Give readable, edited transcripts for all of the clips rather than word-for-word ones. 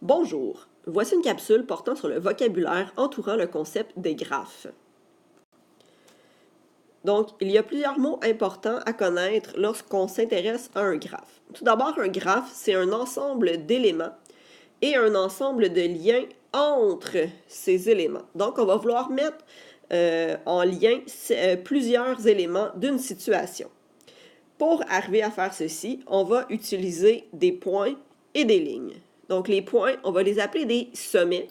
Bonjour, voici une capsule portant sur le vocabulaire entourant le concept des graphes. Donc, il y a plusieurs mots importants à connaître lorsqu'on s'intéresse à un graphe. Tout d'abord, un graphe, c'est un ensemble d'éléments et un ensemble de liens entre ces éléments. Donc, on va vouloir mettre en lien plusieurs éléments d'une situation. Pour arriver à faire ceci, on va utiliser des points et des lignes. Donc, les points, on va les appeler des sommets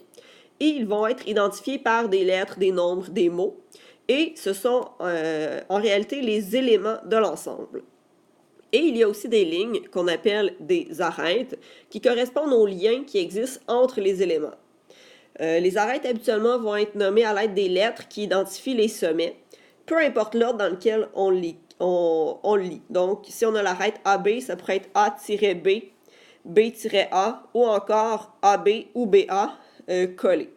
et ils vont être identifiés par des lettres, des nombres, des mots. Et ce sont en réalité les éléments de l'ensemble. Et il y a aussi des lignes qu'on appelle des arêtes qui correspondent aux liens qui existent entre les éléments. Les arêtes habituellement vont être nommées à l'aide des lettres qui identifient les sommets, peu importe l'ordre dans lequel on lit. Donc, si on a l'arête AB, ça pourrait être A-B, B-A ou encore AB ou BA collé.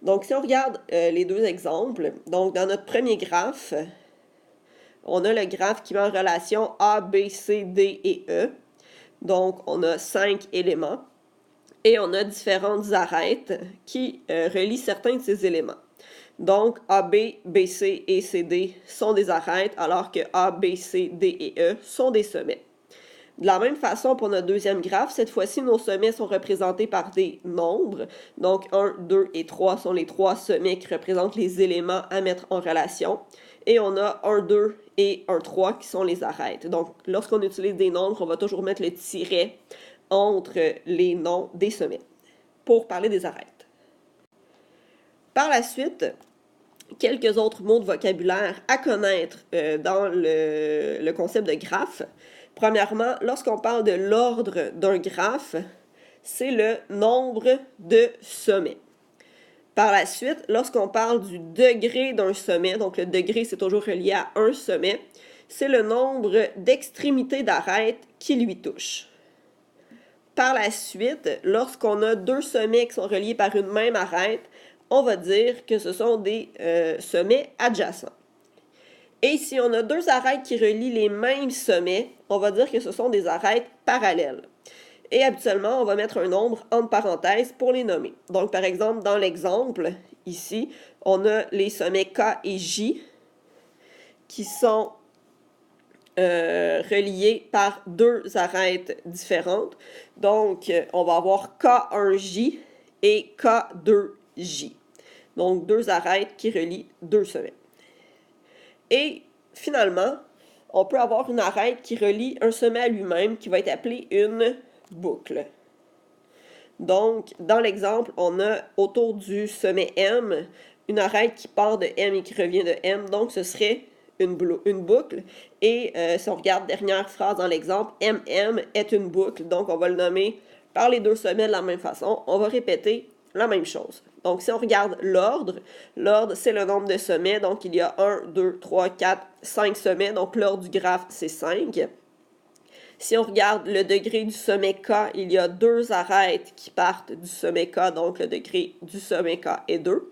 Donc, si on regarde les deux exemples, donc dans notre premier graphe, on a le graphe qui met en relation A, B, C, D et E. Donc, on a 5 éléments et on a différentes arêtes qui relient certains de ces éléments. Donc, AB, BC et CD sont des arêtes, alors que A, B, C, D et E sont des sommets. De la même façon, pour notre deuxième graphe, cette fois-ci, nos sommets sont représentés par des nombres. Donc, 1, 2 et 3 sont les 3 sommets qui représentent les éléments à mettre en relation. Et on a 1, 2 et 1, 3 qui sont les arêtes. Donc, lorsqu'on utilise des nombres, on va toujours mettre le tiret entre les noms des sommets pour parler des arêtes. Par la suite, quelques autres mots de vocabulaire à connaître dans le concept de graphe. Premièrement, lorsqu'on parle de l'ordre d'un graphe, c'est le nombre de sommets. Par la suite, lorsqu'on parle du degré d'un sommet, donc le degré c'est toujours relié à un sommet, c'est le nombre d'extrémités d'arêtes qui lui touchent. Par la suite, lorsqu'on a deux sommets qui sont reliés par une même arête, on va dire que ce sont des sommets adjacents. Et si on a deux arêtes qui relient les mêmes sommets, on va dire que ce sont des arêtes parallèles. Et habituellement, on va mettre un nombre entre parenthèses pour les nommer. Donc, par exemple, dans l'exemple, ici, on a les sommets K et J qui sont reliés par deux arêtes différentes. Donc, on va avoir K1J et K2J. Donc, deux arêtes qui relient deux sommets. Et finalement, on peut avoir une arête qui relie un sommet à lui-même qui va être appelée une boucle. Donc, dans l'exemple, on a autour du sommet M une arête qui part de M et qui revient de M. Donc, ce serait une boucle. Et si on regarde dernière phrase dans l'exemple, MM est une boucle. Donc, on va le nommer par les deux sommets de la même façon. On va répéter la même chose. Donc, si on regarde l'ordre, c'est le nombre de sommets. Donc, il y a 1, 2, 3, 4, 5 sommets. Donc, l'ordre du graphe, c'est 5. Si on regarde le degré du sommet K, il y a deux arêtes qui partent du sommet K. Donc, le degré du sommet K est 2.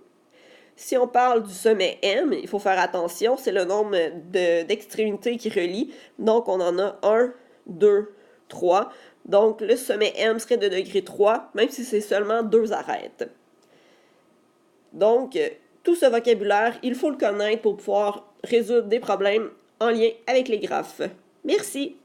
Si on parle du sommet M, il faut faire attention, c'est le nombre d'extrémités qui relient. Donc, on en a 1, 2, 3. Donc, le sommet M serait de degré 3, même si c'est seulement deux arêtes. Donc, tout ce vocabulaire, il faut le connaître pour pouvoir résoudre des problèmes en lien avec les graphes. Merci!